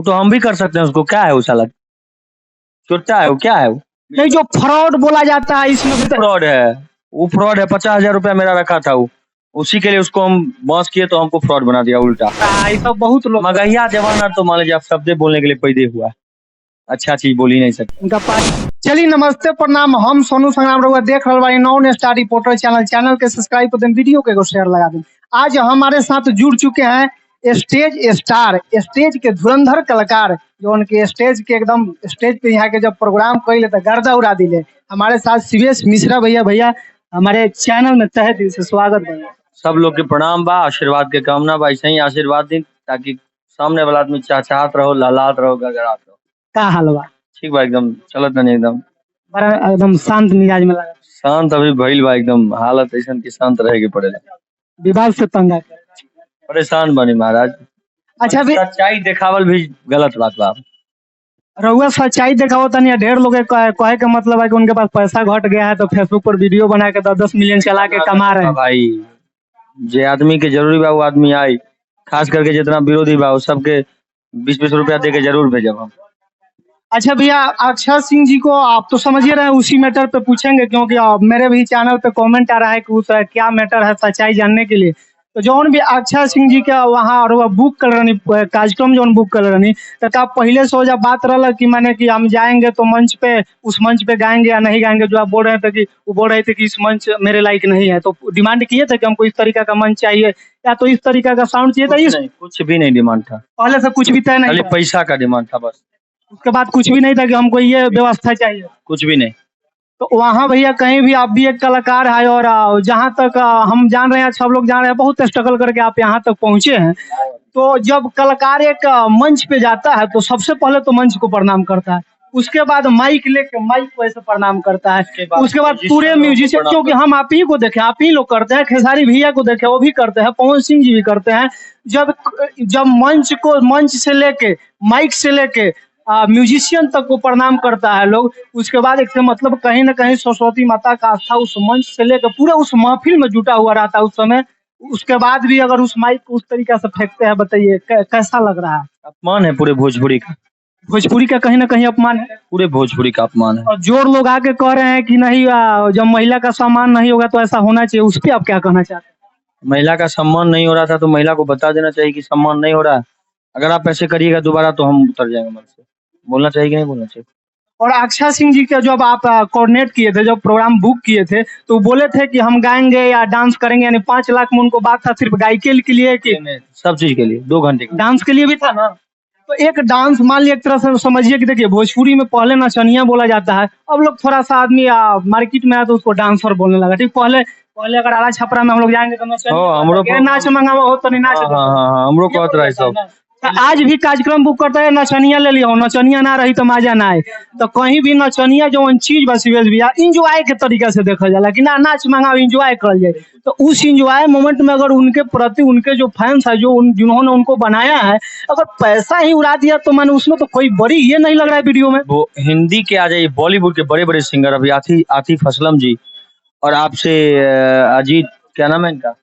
वो तो हम भी कर सकते हैं उसको, क्या है वो साला, चोट्टा है वो, क्या है वो? नहीं, जो फ्रॉड बोला जाता है इसमें भी तो फ्रॉड है वो, फ्रॉड है। 50,000 रुपया मेरा रखा था वो, उसी के लिए उसको हम बांस किए तो हमको फ्रॉड बना दिया उल्टा। ऐसा बहुत लोग मगहिया जमाना तो मान लीजिए आप शब्द बोलने के लिए पैदे हुआ है, अच्छा चीज बोल ही नहीं सकते। उनका पास। चलिए नमस्ते प्रणाम, हम सोनू संग्राम रहुआ देख रहे बानी नॉन स्टार रिपोर्टर चैनल के सब्सक्राइब कर दें, वीडियो के शेयर लगा दें। आज हमारे साथ जुड़ चुके हैं स्टेज स्टार, स्टेज के धुरंधर कलाकार, जो उनके स्टेज के एकदम स्टेज पे यहाँ के जब प्रोग्राम कैले तो गर्दा उड़ा दिले। हमारे साथ शिवेश मिश्रा भैया हमारे चैनल में तहे दिल से स्वागत भैया। सब लोग के प्रणाम बा, आशीर्वाद के कामना बा, ऐसे ही आशीर्वाद दी ताकि सामने वाला आदमी चाहत रहो, लहलात रहो, गड़गड़ात रहो। का हाल बा? ठीक बा, एकदम चलत नहीं, एकदम बड़ा एकदम शांत मिजाज में लगा। शांत अभी भइल बा, एकदम हालत ऐसा की शांत रहे के पड़ेला। विवाद से तंग है, परेशान बनी महाराज। अच्छा भी सच्चाई देखावल भी गलत बात बा। रउआ सच्चाई देखाओ तनी। ढेर लोग कहे के मतलब है कि उनके पास पैसा घट गया है तो फेसबुक पर वीडियो बना के 10-10 मिलियन चला के कमा रहे हैं। भाई जे आदमी के जरूरी बा वो आदमी आई, खास करके जितना विरोधी बा वो सबके 20-20 रुपया दे के जरूर भेजब हम। अच्छा भैया, अक्षय सिंह जी को आप तो समझिए रहे हैं, उसी मैटर पे पूछेंगे क्योंकि मेरे भी चैनल पे कमेंट आ रहा है कि उस क्या मैटर है सच्चाई जानने के लिए। तो जौन भी अक्षय सिंह जी का वहाँ और बुक कर रही कार्यक्रम जौन बुक कर रही, तो का पहले से हो जा बात रहा कि माने कि हम जाएंगे तो मंच पे, उस मंच पे गाएंगे या नहीं गाएंगे? जो आप बोल रहे थे कि वो बोल रहे थे कि इस मंच मेरे लायक नहीं है, तो डिमांड किए थे कि हमको इस तरीका का मंच चाहिए या तो इस तरीका का साउंड चाहिए था? कुछ भी नहीं डिमांड था, पहले से कुछ भी तय नहीं खाली था? पैसा का डिमांड था बस। उसके बाद कुछ भी नहीं था कि हमको ये व्यवस्था चाहिए? कुछ भी नहीं। तो वहाँ भैया कहीं भी आप भी एक कलाकार है और जहाँ तक हम जान रहे हैं, सब लोग जान रहे हैं, बहुत स्ट्रगल करके आप यहाँ तक पहुँचे हैं। तो जब कलाकार एक मंच पे जाता है तो सबसे पहले तो मंच को प्रणाम करता है, उसके बाद माइक लेके माइक को ऐसे प्रणाम करता है, उसके बाद पूरे म्यूजिशियन, क्योंकि हम आप ही को देखे, आप ही लोग करते हैं, खेसारी भैया को देखे वो भी करते हैं, पवन सिंह जी भी करते हैं। जब जब मंच से लेके माइक से लेके म्यूजिशियन तक को प्रणाम करता है लोग, उसके बाद एक से मतलब कहीं ना कहीं सरस्वती माता का आस्था उस मंच से लेकर पूरे उस महफिल में जुटा हुआ रहता है उस समय। उसके बाद भी अगर उस माइक को उस तरीके से फेंकते हैं, बताइए कैसा लग रहा है? अपमान है पूरे भोजपुरी का, भोजपुरी का कहीं ना कहीं अपमान है, पूरे भोजपुरी का अपमान है। और जोर लोग आके कह रहे हैं कि नहीं, जब महिला का सम्मान नहीं होगा तो ऐसा होना चाहिए, उस पर आप क्या कहना चाहते हैं? महिला का सम्मान नहीं हो रहा था तो महिला को बता देना चाहिए कि सम्मान नहीं हो रहा है, अगर आप ऐसे करिएगा दोबारा तो हम उतर जाएंगे मन से। बोलना चाहिए कि नहीं बोलना चाहिए? और अक्षय सिंह जी के जब आप कोऑर्डिनेट किए थे, जब प्रोग्राम बुक किए थे, तो बोले थे कि हम गाएंगे या डांस करेंगे, यानी 5 लाख में उनको बात था सिर्फ गायकी के लिए कि सब चीज के लिए? 2 घंटे डांस के लिए भी था ना? तो एक डांस मान लिया एक तरह से समझिए कि देखिए भोजपुरी में पहले नचनिया बोला जाता है, अब लोग थोड़ा सा आदमी मार्केट में आया तो उसको डांसर बोलने लगा। ठीक, पहले पहले अगर आला छपरा में हम लोग जाएंगे तो नाच मंगावा हो तो नहीं नाच, हमरो कहत रहे सब। आज भी कार्यक्रम बुक करता है, नचनिया ले लिया, नचनिया ना रही तो मजा ना आए। तो कहीं भी नचनिया जो चीज बस भैया इंजॉय के तरीके से देखा जाला कि ना नाच मंगाओ इंजॉय कर जाए, तो उस इंजॉय मोमेंट में अगर उनके प्रति उनके जो फैंस है, जो जिन्होंने उनको बनाया है, अगर पैसा ही उड़ा दिया तो मैंने उसमें तो कोई बड़ी ये नहीं लग रहा है वीडियो में। वो हिंदी के आ जाइए, बॉलीवुड के बड़े बड़े सिंगर अभी आतिफ असलम जी और आपसे अजीत, क्या नाम है इनका,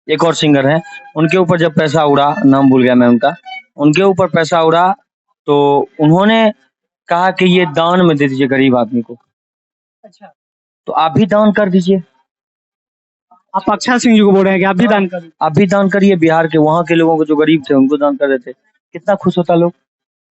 एक और सिंगर है, उनके ऊपर जब पैसा उड़ा, नाम भूल गया मैं उनका, उनके ऊपर पैसा उड़ा तो उन्होंने कहा कि ये दान में दे दीजिए गरीब आदमी को। अच्छा, तो आप भी दान कर दीजिए। आप अक्षय सिंह जी को बोल रहे हैं कि आप भी दान करिए? आप भी दान करिए, बिहार के वहाँ के लोगों को जो गरीब थे उनको दान कर देते, कितना खुश होता लोग।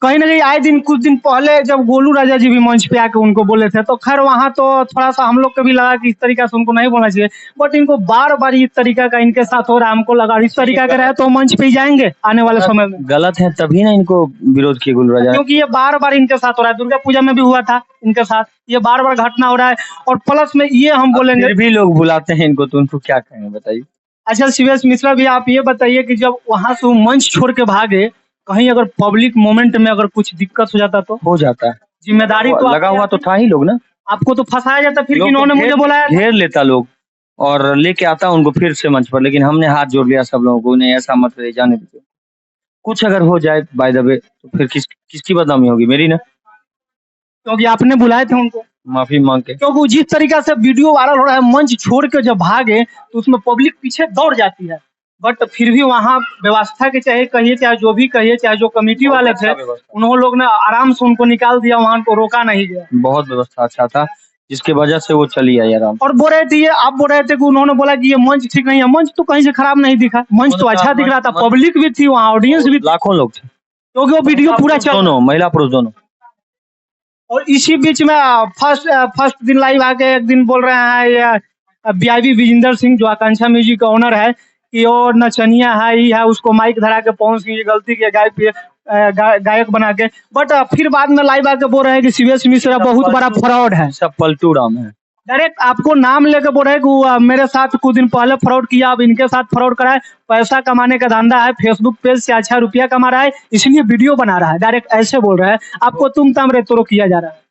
कहीं ना कहीं आए दिन कुछ दिन पहले जब गोलू राजा जी भी मंच पे आके उनको बोले थे, तो खैर वहां तो थोड़ा सा हम लोग को भी लगा कि इस तरीका से उनको नहीं बोलना चाहिए, बट इनको बार बार इस तरीका का इनके साथ हो रहा है, हमको लगा इस तरीका का रहे तो मंच पे ही जाएंगे आने वाले समय में। गलत है तभी ना इनको विरोध किए गोलू राजा, क्योंकि ये बार बार इनके साथ हो रहा है, दुर्गा पूजा में भी हुआ था इनके साथ, ये बार बार घटना हो रहा है, और प्लस में ये हम बोलेंगे फिर भी लोग बुलाते हैं इनको, तो उनको क्या कहेंगे बताइए। अच्छा शिवेश मिश्रा भी, आप ये बताइए कि जब वहां से वो मंच छोड़ के भागे, कहीं अगर पब्लिक मोमेंट में अगर कुछ दिक्कत हो जाता तो? हो जाता है, जिम्मेदारी तो लगा हुआ तो था ही लोग ना, आपको तो फंसाया जाता, फिर इन्होंने मुझे बुलाया, घेर लेता लोग और लेके आता उनको फिर से मंच पर, लेकिन हमने हाथ जोड़ लिया सब लोगों को, नहीं ऐसा मत रहे, जाने दीजिए, कुछ अगर हो जाए बाय द वे तो फिर किसकी बदनामी होगी? मेरी ना, क्योंकि आपने बुलाए थे उनको माफी मांग के। क्योंकि जिस तरीका से वीडियो वायरल हो रहा है, मंच छोड़ के जब भागे तो उसमें पब्लिक पीछे दौड़ जाती है, बट फिर भी वहाँ व्यवस्था के चाहे कहिए, चाहे जो भी कहिए, चाहे जो कमेटी वाले अच्छा थे, व्यवस्था, उन्होंने लोग ने आराम से उनको निकाल दिया, वहाँ उनको रोका नहीं गया। बहुत व्यवस्था अच्छा था, जिसकी वजह से वो चली आई आराम से। और बोल रहे थे ये, आप बोल रहे थे कि उन्होंने बोला कि ये मंच ठीक नहीं है। मंच तो कहीं से खराब नहीं दिखा, मंच तो अच्छा दिख रहा था, पब्लिक भी थी वहाँ, ऑडियंस भी थी, लाखों लोग थे, क्योंकि वो वीडियो पूरा चल। दोनों महिला पुरुष दोनों। और इसी बीच में फर्स्ट दिन लाइव आके एक दिन बोल रहे हैं ये बीआईबी विजेंद्र सिंह, जो आकांक्षा म्यूजिक का ओनर है, कि वो नचनिया है, ही है, उसको माइक धरा के पवन सिंह ये गलती की गायक बना के। बट फिर बाद में लाइव आके बोल रहे हैं कि शिवेश मिश्रा बहुत बड़ा फ्रॉड है। सब पलटू राम है। डायरेक्ट आपको नाम लेके बोल रहे हैं कि वो मेरे साथ कुछ दिन पहले फ्रॉड किया, अब इनके साथ फ्रॉड करा है, पैसा कमाने का धंधा है, फेसबुक पेज से अच्छा रुपया कमा रहा है, इसलिए वीडियो बना रहा है। डायरेक्ट ऐसे बोल रहा है, आपको तुम तम रे तो किया जा रहा है।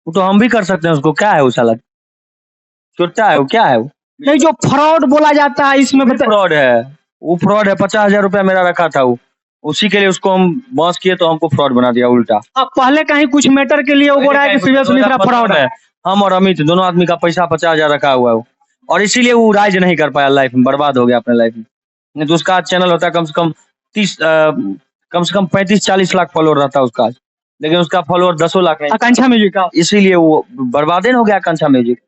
वो तो हम भी कर सकते हैं उसको, क्या है वो साला, चुट्टा है वो, क्या है वो? नहीं, जो फ्रॉड बोला जाता है इसमें फ्रॉड है, वो फ्रॉड है। 50,000 रुपया मेरा रखा था वो, उसी के लिए उसको हम बांस किए तो हमको फ्रॉड बना दिया उल्टा। अब पहले कहीं कुछ मैटर के लिए वो बोल रहा है कि शिवेश मिश्रा फ्रॉड है। हम और अमित दोनों आदमी का पैसा 50,000 रखा हुआ है वो, और इसीलिए वो राइज नहीं कर पाया लाइफ में, बर्बाद हो गया अपने लाइफ में। नहीं तो उसका चैनल होता कम से कम 35-40 लाख फॉलोअर रहता उसका, लेकिन उसका फॉलोअर 10 लाख नहीं, आकांक्षा म्यूजिक का, इसीलिए वो बर्बादे हो गया आकांक्षा म्यूजिक।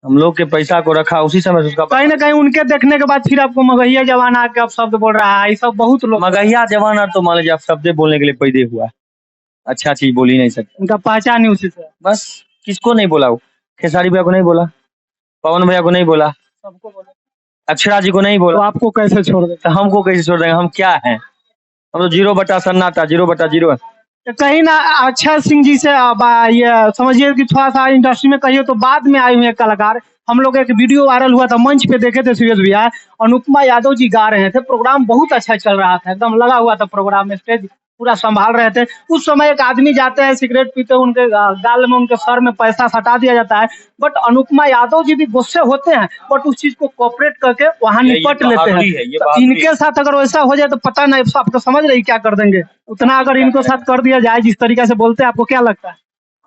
हम लोग के पैसा को रखा उसी समय से उसका। कहीं ना कहीं उनके देखने के बाद फिर आपको मगहिया जवान आके अब शब्द बोल रहा है, ये सब बहुत लोग। मगहिया जमाना तो मान लीजिए आप शब्द बोलने के लिए पैदा हुआ है, अच्छा चीज बोल ही नहीं सकते। उनका पहचान ही उसी से। बस किसको नहीं बोला वो, खेसारी भैया को नहीं बोला, पवन भैया को नहीं बोला, सबको बोला, अक्षरा जी को नहीं बोला, तो आपको कैसे छोड़ देते? तो हमको कैसे छोड़ देंगे? हम क्या हैं? हम तो 0 बटा सन्नाटा, 0/0। तो कहीं ना अक्षय सिंह जी से ये समझिए कि थोड़ा सा इंडस्ट्री में कहिए तो बाद में आए हुए कलाकार। हम लोग एक वीडियो वायरल हुआ था, मंच पे देखे थे सुरेश भैया, अनुपमा यादव जी गा रहे थे, प्रोग्राम बहुत अच्छा चल रहा था, एकदम लगा हुआ था प्रोग्राम में, स्टेज पूरा संभाल रहे थे। उस समय एक आदमी जाते हैं सिगरेट पीते, उनके गाल में, उनके सर में पैसा सटा दिया जाता है। बट अनुपमा यादव जी भी गुस्से होते हैं, बट उस चीज को कोऑपरेट करके वहां निपट लेते हैं। तो इनके साथ अगर वैसा हो जाए तो पता नहीं, आपको समझ रही क्या कर देंगे। उतना अगर इनको साथ कर दिया जाए जिस तरीके से बोलते हैं, आपको क्या लगता है?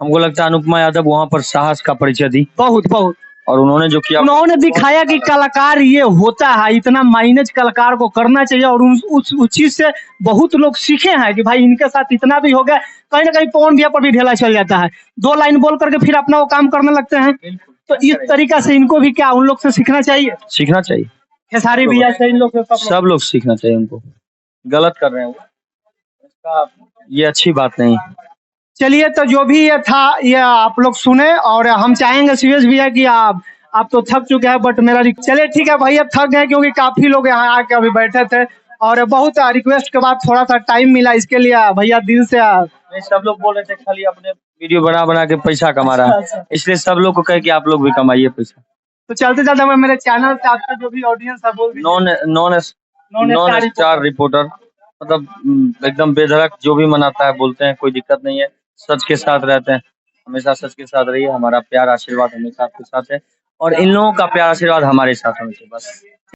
हमको लगता है अनुपमा यादव वहां पर साहस का परिचय दी, बहुत बहुत। और उन्होंने जो किया, उन्होंने दिखाया कि कलाकार ये होता है, इतना माइनस कलाकार को करना चाहिए, और उस चीज से बहुत लोग सीखे हैं कि भाई इनके साथ इतना भी हो गया। कहीं ना कहीं पवन भैया पर भी ढेला चल जाता है, 2 लाइन बोल करके फिर अपना वो काम करने लगते हैं। तो इस तरीका से इनको भी क्या उन लोग से सीखना चाहिए? सीखना चाहिए, खेसारी भैया से, इन लोग से, सब लोग सीखना चाहिए उनको। गलत कर रहे हैं वो, इसका ये अच्छी बात नहीं। चलिए, तो जो भी ये था ये आप लोग सुने, और हम चाहेंगे सुरेश भैया कि आप तो थक चुके हैं, बट मेरा चलिए ठीक है भैया, थक गए क्योंकि काफी लोग यहाँ आके अभी बैठे थे, और बहुत रिक्वेस्ट के बाद थोड़ा सा टाइम मिला, इसके लिए भैया दिल से सब लोग बोल रहे थे खाली अपने वीडियो बना बना के पैसा कमा रहा है, इसलिए सब लोग को कहे कि आप लोग भी कमाइए पैसा। तो चलते चलते मैं मेरे चैनल से आपका जो भी ऑडियंस है बोल दीजिए। नॉन स्टार रिपोर्टर, मतलब एकदम बेधड़क जो भी मनाता है बोलते हैं, कोई दिक्कत नहीं है, सच के साथ रहते हैं, हमेशा सच के साथ रहिए। हमारा प्यार आशीर्वाद हमेशा आपके साथ है, और इन लोगों का प्यार आशीर्वाद हमारे साथ हमेशा, बस।